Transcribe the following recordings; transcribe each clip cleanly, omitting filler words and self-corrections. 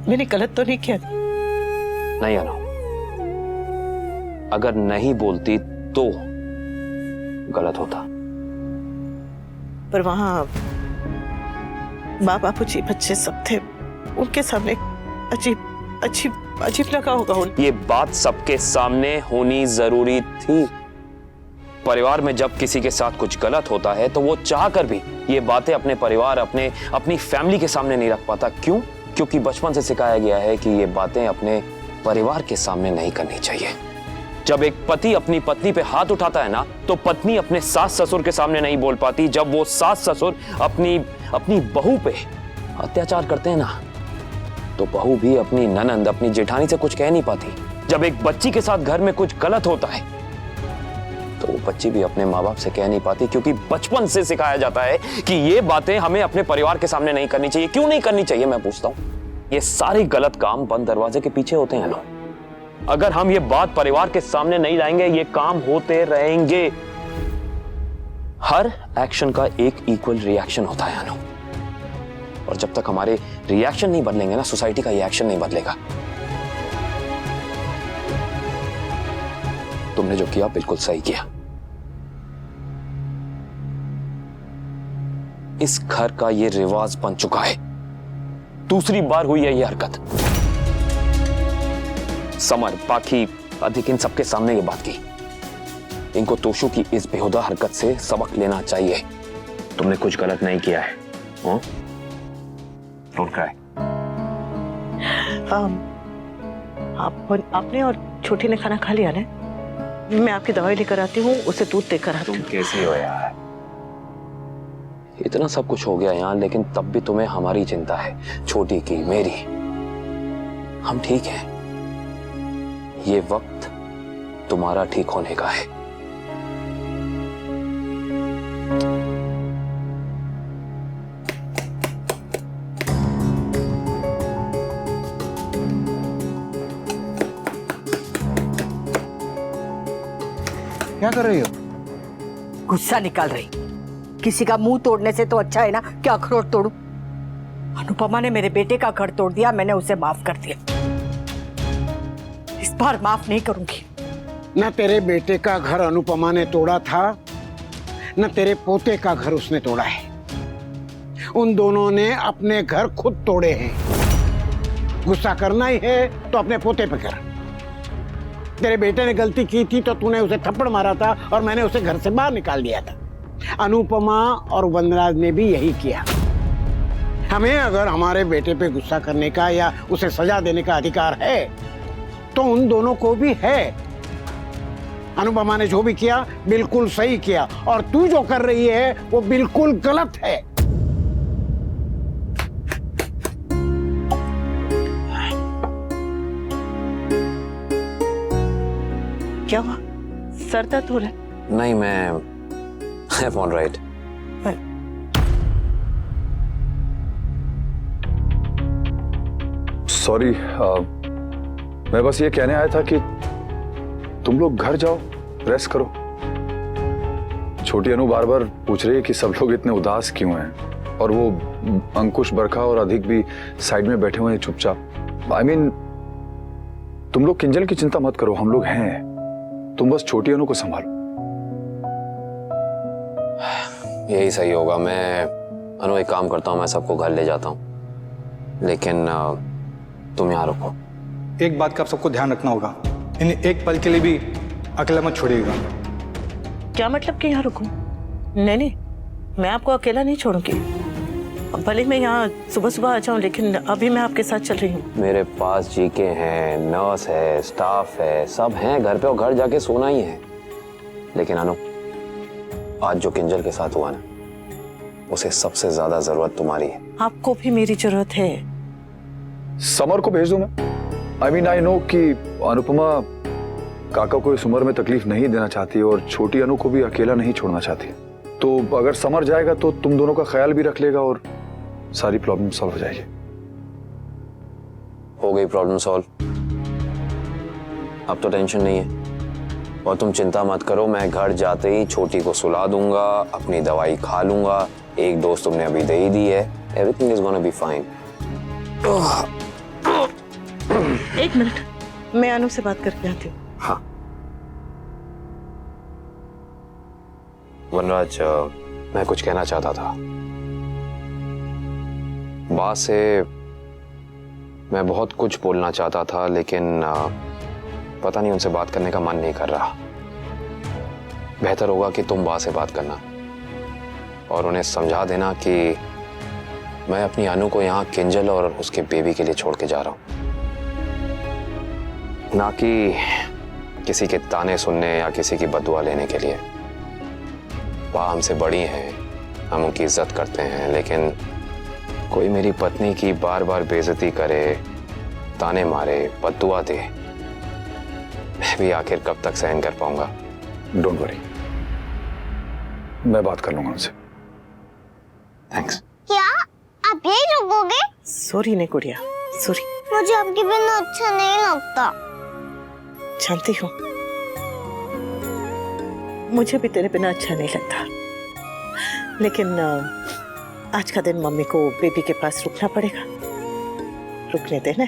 मैंने गलत तो नहीं किया? नहीं अनु, अगर नहीं बोलती तो गलत होता। पर वहां माँ बापूजी बच्चे सब थे, उनके सामने अजीब अजीब अजीब लगा होगा उनको। ये बात सबके सामने होनी जरूरी थी। परिवार में जब किसी के साथ कुछ गलत होता है तो वो चाहकर भी ये बातें अपने परिवार, अपनी फैमिली के सामने नहीं रख पाता। क्यों? क्योंकि बचपन से सिखाया गया है कि ये बातें अपने परिवार के सामने नहीं करनी चाहिए। जब एक पति अपनी पत्नी पे हाथ उठाता है ना, तो पत्नी अपने सास ससुर के सामने नहीं बोल पाती। जब वो सास ससुर अपनी बहू पे अत्याचार करते हैं ना, तो बहू भी अपनी ननंद, अपनी जेठानी से कुछ कह नहीं पाती। जब एक बच्ची के साथ घर में कुछ गलत होता है तो वो बच्ची भी अपने माँ बाप से कह नहीं पाती, क्योंकि बचपन से सिखाया जाता है कि ये बातें हमें अपने परिवार के सामने नहीं करनी चाहिए। क्यों नहीं करनी चाहिए, मैं पूछता हूं। ये सारे गलत काम बंद दरवाजे के पीछे होते हैं ना। अगर हम ये बात परिवार के सामने नहीं लाएंगे, ये काम होते रहेंगे। हर एक्शन का एक इक्वल रिएक्शन होता है अनु, और जब तक हमारे रिएक्शन नहीं बदलेंगे ना, सोसाइटी का ये एक्शन नहीं बदलेगा। तुमने जो किया बिल्कुल सही किया। इस घर का ये रिवाज बन चुका है। दूसरी बार हुई है ये हरकत। समर, बाकी अधिक, इन सबके सामने ये बात की। इनको तोशु की इस बेहुदा हरकत से सबक लेना चाहिए। तुमने कुछ गलत नहीं किया है। Don't cry. आपने और छोटी ने खाना खा लिया ना? मैं आपकी दवाई लेकर आती हूँ, उसे दूध देकर आती हूँ। तुम कैसे हो यार? इतना सब कुछ हो गया यहाँ, लेकिन तब भी तुम्हें हमारी चिंता है, छोटी की, मेरी। हम ठीक हैं। ये वक्त तुम्हारा ठीक होने का है। क्या कर रही हो? गुस्सा निकाल रही। किसी का मुंह तोड़ने से तो अच्छा है ना कि अखरोट तोड़ू। अनुपमा ने मेरे बेटे का घर तोड़ दिया, मैंने उसे माफ कर दिया। इस बार माफ नहीं करूंगी। न तेरे बेटे का घर अनुपमा ने तोड़ा था, न तेरे पोते का घर उसने तोड़ा है। उन दोनों ने अपने घर खुद तोड़े हैं। गुस्सा करना ही है तो अपने पोते पे कर। तेरे बेटे ने गलती की थी तो तूने उसे थप्पड़ मारा था और मैंने उसे घर से बाहर निकाल दिया था। अनुपमा और वनराज ने भी यही किया। हमें अगर हमारे बेटे पे गुस्सा करने का या उसे सजा देने का अधिकार है तो उन दोनों को भी है। अनुपमा ने जो भी किया बिल्कुल सही किया, और तू जो कर रही है वो बिल्कुल गलत है। क्या हुआ? सर दर्द हो रहा है? नहीं, मैं ऑल राइट। सॉरी, मैं बस ये कहने आया था कि तुम लोग घर जाओ, रेस्ट करो। छोटी अनु बार बार पूछ रही है कि सब लोग इतने उदास क्यों हैं, और वो अंकुश, बरखा और अधिक भी साइड में बैठे हुए हैं चुपचाप। आई मीन, तुम लोग किंजल की चिंता मत करो, हम लोग हैं। तुम बस छोटी अनु को संभालो। यही सही होगा। मैं अनु एक काम करता हूँ, मैं सबको घर ले जाता हूँ, लेकिन तुम यहाँ रुको। एक बात का आप सबको ध्यान रखना होगा, इन्हें एक पल के लिए भी अकेला मत छोड़िएगा। क्या मतलब कि यहाँ रुकूं? नहीं, मैं आपको अकेला नहीं छोड़ूंगी। भले मैं यहाँ सुबह सुबह आ जाऊँ, लेकिन अभी मैं आपके साथ चल रही हूँ। मेरे पास जीके हैं, नर्स है, स्टाफ है, सब हैं घर पे, और घर जाके सोना ही है। लेकिन अनु, आज जो किंजल के साथ हुआ ना, उसे सबसे ज्यादा जरूरत तुम्हारी है। आपको भी मेरी जरूरत है। समर को भेज दूं मैं? आई मीन, आई नो कि अनुपमा काका को इस उम्र में तकलीफ नहीं देना चाहती और छोटी अनु को भी अकेला नहीं छोड़ना चाहती। तो अगर समर जाएगा तो तुम दोनों का ख्याल भी रख लेगा और सारी प्रॉब्लम सॉल्व हो जाएगी। हो गई प्रॉब्लम सॉल्व। अब तो टेंशन नहीं है, और तुम चिंता मत करो। मैं घर जाते ही छोटी को सुला दूंगा, अपनी दवाई खा लूंगा। एक डोज तुमने अभी दे ही दी है। Everything is gonna be fine. एक मिनट, मैं अनु से बात करके आती हूँ। हाँ वनराज, मैं कुछ कहना चाहता था। बा से मैं बहुत कुछ बोलना चाहता था, लेकिन पता नहीं उनसे बात करने का मन नहीं कर रहा। बेहतर होगा कि तुम बा से बात करना और उन्हें समझा देना कि मैं अपनी अनु को यहाँ किंजल और उसके बेबी के लिए छोड़ के जा रहा हूँ, ना कि किसी के ताने सुनने या किसी की बददुआ लेने के लिए। वह हमसे बड़ी हैं, हम उनकी इज्जत करते हैं, लेकिन कोई मेरी पत्नी की बार बार बेइज्जती करे, ताने मारे, बददुआ दे, मैं भी आखिर कब तक सहन कर पाऊंगा। डोंट वरी, मैं बात कर लूंगा उनसे। थैंक्स। क्या आप यही रुकोगे? सॉरी ने गुड़िया, सॉरी। मुझे आपके बिना अच्छा नहीं लगता। जानती हूँ, मुझे भी तेरे बिना अच्छा नहीं लगता, लेकिन आज का दिन मम्मी को बेबी के पास रुकना पड़ेगा। रुकने देना,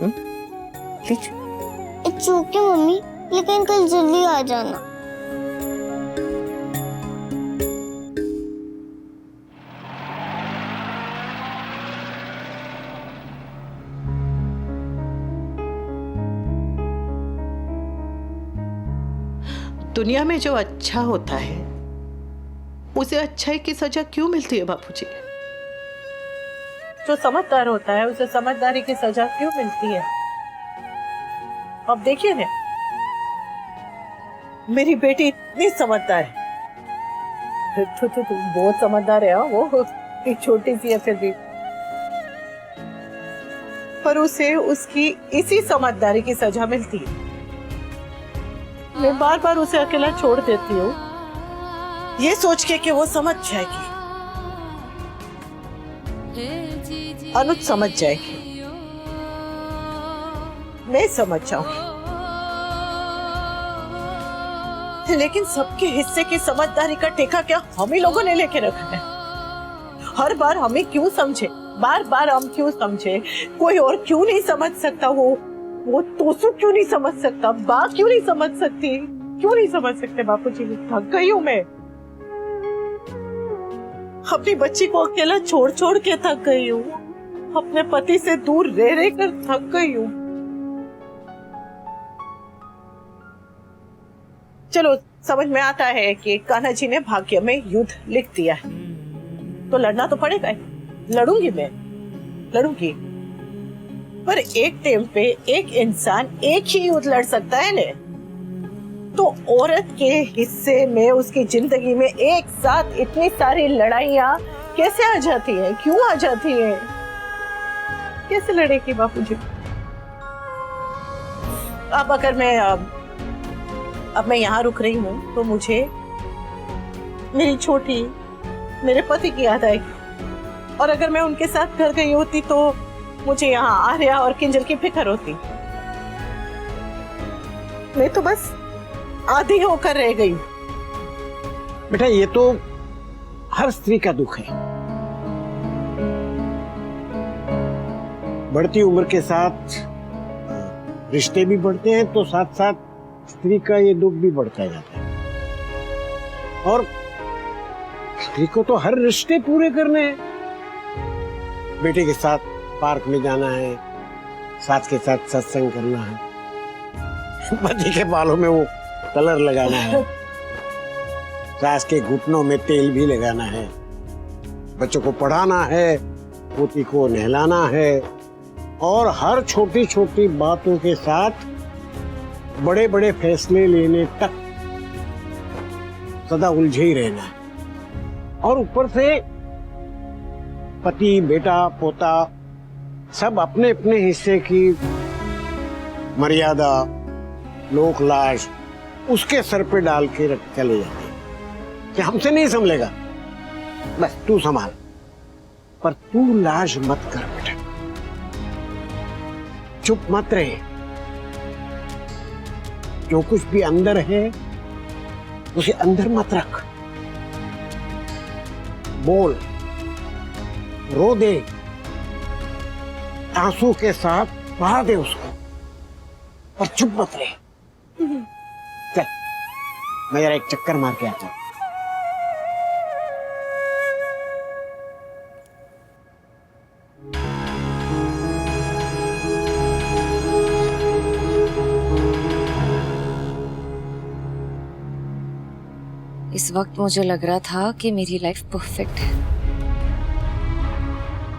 प्लीज। इट्स ओके मम्मी, लेकिन कल जल्दी आ जाना। दुनिया में जो अच्छा होता है उसे अच्छाई की सजा क्यों मिलती है बापूजी? जो समझदार होता है उसे समझदारी की सजा क्यों मिलती है? अब देखिए ना, मेरी बेटी इतनी समझदार है। तो बहुत समझदार है। वो एक छोटी सी है फिर भी, पर उसे उसकी इसी समझदारी की सजा मिलती है। मैं बार बार उसे अकेला छोड़ देती हूँ, ये सोच के कि वो समझ जाएगी, अनुज समझ जाएगी, मैं समझ जाऊंगी। लेकिन सबके हिस्से की समझदारी का टेका क्या हम ही लोगों ने लेके रखा है? हर बार हमें क्यों समझे, बार बार हम क्यों समझे? कोई और क्यों नहीं समझ सकता? वो तोसु क्यों नहीं समझ सकता? बा क्यों नहीं समझ सकती? क्यों नहीं समझ सकते बापूजी? थक गई हूँ मैं, अपनी बच्ची को अकेला छोड़ छोड़ के थक गई हूँ, अपने पति से दूर रह रह कर थक गई हूँ। चलो, समझ में आता है कि कान्हा जी ने भाग्य में युद्ध लिख दिया है, तो लड़ना तो पड़ेगा। लड़ूंगी मैं, लड़ूंगी, पर एक टाइम पे एक इंसान एक ही युद्ध लड़ सकता है ने, तो औरत के हिस्से में उसकी जिंदगी में एक साथ इतनी सारी लड़ाइयाँ कैसे आ जाती हैं? क्यों आ जाती हैं? कैसे लड़ेगी बापूजी? अब अगर मैं यहाँ रुक रही हूँ तो मुझे मेरी छोटी, मेरे पति की याद आएगी, और अगर मैं उनके साथ घर गई होती तो मुझे यहाँ आर्या और किंजल की फिक्र होती। मैं तो बस आधी होकर रह गई। बेटा, ये तो हर स्त्री का दुख है। बढ़ती उम्र के साथ रिश्ते भी बढ़ते हैं, तो साथ साथ स्त्री का ये दुख भी बढ़ता जाता है। और स्त्री को तो हर रिश्ते पूरे करने हैं। बेटे के साथ पार्क में जाना है, सास के साथ सत्संग करना है, पति के बालों में वो कलर लगाना है, सास के घुटनों में तेल भी लगाना है, बच्चों को पढ़ाना है, पोती को नहलाना है, और हर छोटी छोटी बातों के साथ बड़े बड़े फैसले लेने तक सदा उलझे ही रहना है। और ऊपर से पति, बेटा, पोता सब अपने अपने हिस्से की मर्यादा, लोक लाज उसके सर पे डाल के रख चले जाते हैं कि हमसे नहीं संभलेगा, बस तू संभाल। पर तू लाज मत कर बेटा, चुप मत रहे। जो कुछ भी अंदर है उसे अंदर मत रख, बोल, रो दे, आंसू के साथ बहा दे उसको, पर चुप मत रहे। चल मैं जरा एक चक्कर मार के आता हूं। इस वक्त मुझे लग रहा था कि मेरी लाइफ परफेक्ट है,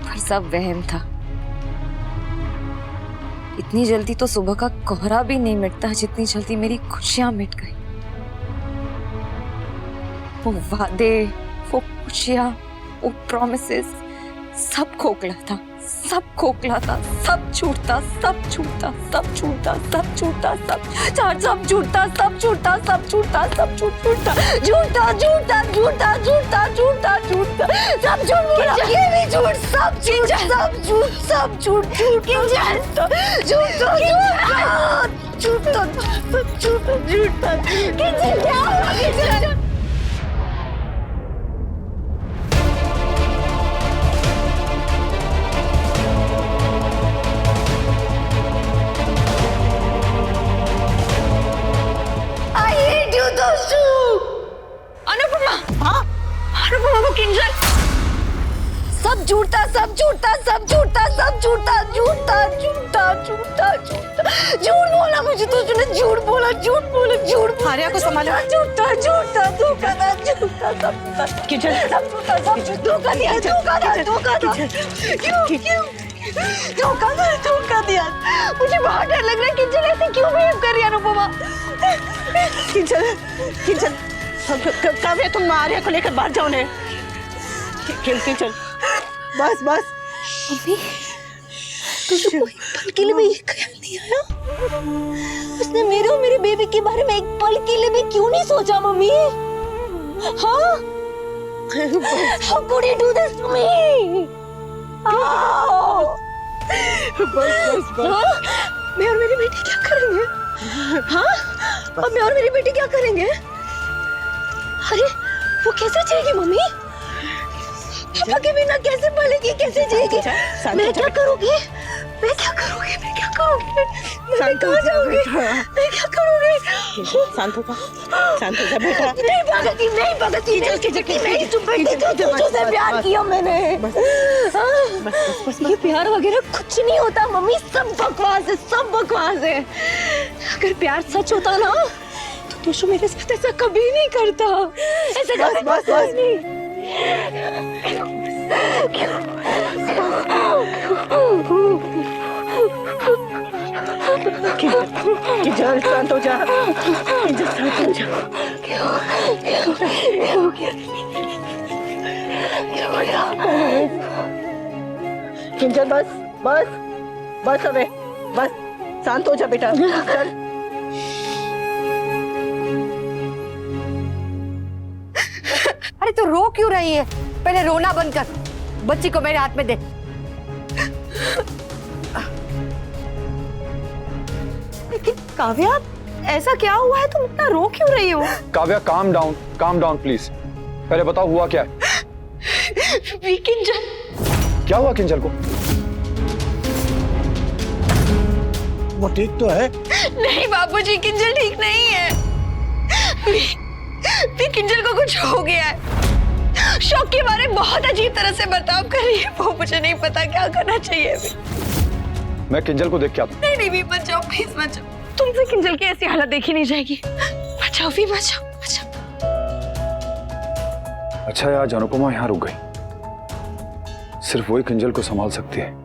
पर सब वहम था। इतनी जल्दी तो सुबह का कोहरा भी नहीं मिटता जितनी जल्दी मेरी खुशियां मिट गई। वो वादे, वो खुशियां, वो प्रॉमिसेस, सब खोखला था, सब खोखला था, सब झूठता, सब झूठता, सब झूठता, सब झूठता, सब झूठता, सब झूठता, सब झूठता, सब झूठता, झूठता, झूठता, झूठता, झूठता, झूठता, झूठता, सब झूठ बोला, ये भी झूठ, सब झूठ, सब झूठ, सब झूठ, झूठ, झूठ, झूठ, झूठ, झूठता, किंजल क्या हुआ किंजल? सब झूठता, सब झूठता, सब झूठता, सब झूठता, झूठता, झूठता, झूठता, झूठता, झूठ बोला मुझे तो तूने, झूठ बोला, झूठ बोला, झूठ बोला। आर्या को संभालो। झूठता, झूठता, धोखा था, झूठता, सब झूठा, किंजल, सब झूठा, सब झूठ, धोखा दिया, धोखा था, धोखा था, क्यों क्यों धोखा था, धोखा दिया। मुझे बहुत डर लग रहा है, किंजल ऐसे क्यों बिहेव कर रही है अनुपमा? किंजल, किंजल, काव्या तुम आर्या को लेकर बाहर जाओ ने। किंजल, बस बस। मम्मी, तुझे कोई पल के लिए भी ये ख्याल नहीं आया? उसने मेरे और मेरे बेबी के बारे में एक पल के लिए भी क्यों नहीं सोचा मम्मी? हाँ? How could you do this to me? बस। मैं और मेरी बेटी क्या करेंगे? हाँ? और मैं और मेरी बेटी क्या करेंगे? अरे वो कैसे जिएगी मम्मी? पापा के बिना कैसे पलेगी, कैसे जिएगी? मैं क्या करूँगी? मैं क्या करूँगी? मैं क्या करूँगी? मैं कहाँ जाऊँगी? मैं क्या करूँगी? शांत हो जा बेटा। नहीं भगती, नहीं भगती, नहीं तुम बेटी को तुझसे प्यार किया मैंने। ये प्यार वगैरह कुछ नहीं होता मम्मी, सब बकवास है, सब बकवास है। अगर प्यार सच होता ना तो तू मेरे साथ ऐसा कभी नहीं करता, ऐसा कभी बस। नहीं। किंजल शांत हो जा, किंजल शांत हो जा। किंजल बस अबे, बस शांत हो जा बेटा, चल। अरे तू रो क्यों रही है? पहले रोना बंद कर, बच्ची को मेरे हाथ में दे। लेकिन काव्या, ऐसा क्या हुआ है? तुम इतना रो क्यों रही हो? Kavya calm down please. पहले बताओ हुआ क्या है? किंजल। क्या हुआ किंजल को? वो ठीक तो है? नहीं बाबूजी, किंजल ठीक नहीं है। किंजल को कुछ हो गया है। शौक के बारे में बहुत अजीब तरह से बर्ताव कर रही है। वो मुझे नहीं पता क्या करना चाहिए अभी। मैं किंजल को देख के आता हूं। नहीं मत जाओ, प्लीज मत जाओ। तुमसे किंजल की ऐसी हालत देखी नहीं जाएगी। मत जाओ भी, मत जाओ। अच्छा है आज अनुपमा यहाँ रुक गई। सिर्फ वही किंजल को संभाल सकती है।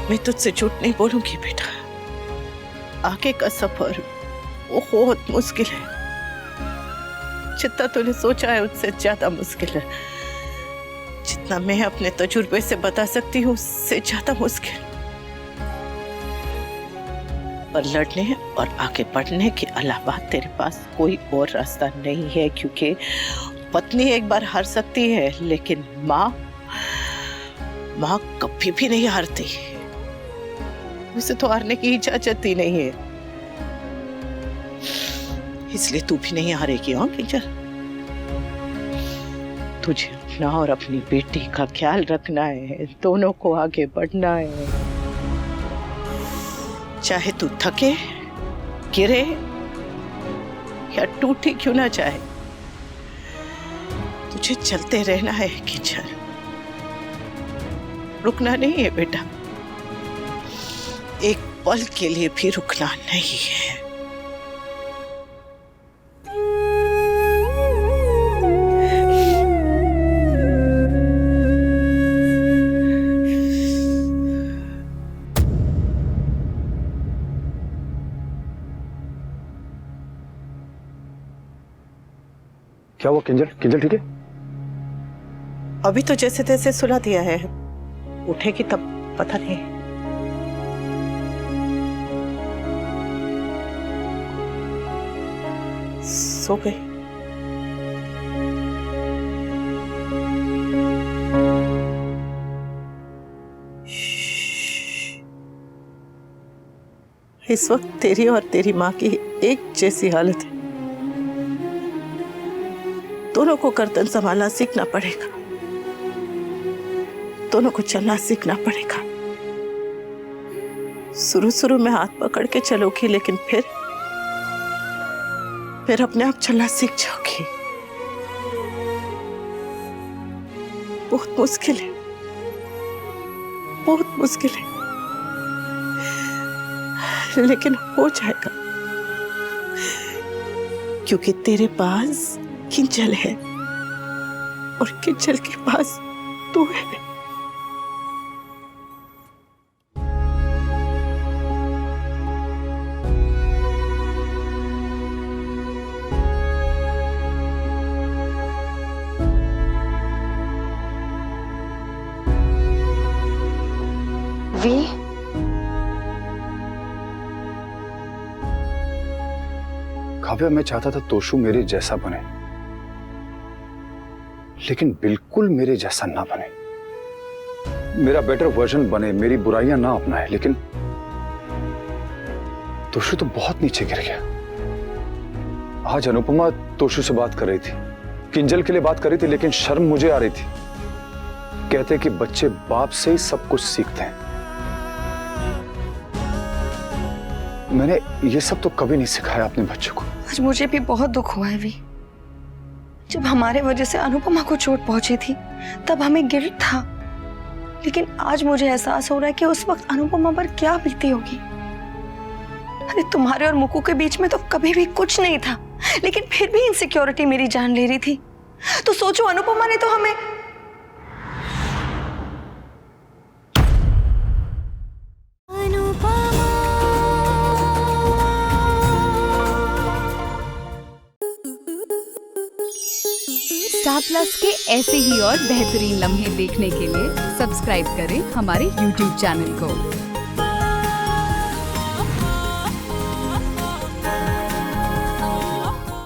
मैं तुझसे झूठ नहीं बोलूंगी बेटा। आगे का सफर वो बहुत मुश्किल है, जितना तूने सोचा है उससे ज्यादा मुश्किल है। जितना मैं अपने तजुर्बे से बता सकती हूँ उससे ज्यादा मुश्किल। पर लड़ने और आगे बढ़ने के अलावा तेरे पास कोई और रास्ता नहीं है, क्योंकि पत्नी एक बार हार सकती है लेकिन माँ कभी भी नहीं हारती। उसे तो हारने की इजाजत ही नहीं है, इसलिए तू भी नहीं हारेगी। हाँ किंजल, तुझे अपना और अपनी बेटी का ख्याल रखना है, दोनों को आगे बढ़ना है। चाहे तू थके, गिरे या टूटी क्यों ना चाहे, तुझे चलते रहना है किंजल, रुकना नहीं है बेटा, एक पल के लिए भी रुकना नहीं है। क्या हुआ किंजल? किंजल ठीक है? अभी तो जैसे तैसे सुला दिया है, उठेगी तब पता नहीं। सो गई। इस वक्त तेरी और तेरी माँ की एक जैसी हालत है, दोनों को गर्दन संभालना सीखना पड़ेगा, दोनों को चलना सीखना पड़ेगा। शुरू में हाथ पकड़ के चलोगी, लेकिन फिर अपने आप चलना सीख जाओगी। बहुत मुश्किल है, बहुत मुश्किल है, लेकिन हो जाएगा, क्योंकि तेरे पास किंजल है और किंजल के पास तू है। वी, काव्या, मैं चाहता था तोशु मेरे जैसा बने, लेकिन बिल्कुल मेरे जैसा ना बने। मेरा बेटर वर्जन बने, मेरी बुराइयां ना अपनाए, लेकिन तोशु तो बहुत नीचे गिर गया। आज अनुपमा तोशु से बात कर रही थी, किंजल के लिए बात कर रही थी, लेकिन शर्म मुझे आ रही थी। कहते कि बच्चे बाप से ही सब कुछ सीखते हैं। मैंने ये सब तो कभी नहीं सिखाया अपने बच्चों को। आज मुझे भी बहुत दुख हुआ है वी। जब हमारे वजह से अनुपमा को चोट पहुंची थी तब हमें गिल्ट था, लेकिन आज मुझे एहसास हो रहा है कि उस वक्त अनुपमा पर क्या बीती होगी। अरे तुम्हारे और मुकु के बीच में तो कभी भी कुछ नहीं था, लेकिन फिर भी इनसिक्योरिटी मेरी जान ले रही थी। तो सोचो, अनुपमा ने तो हमें स्टार प्लस के ऐसे ही और बेहतरीन लम्हे देखने के लिए सब्सक्राइब करें हमारे YouTube चैनल को।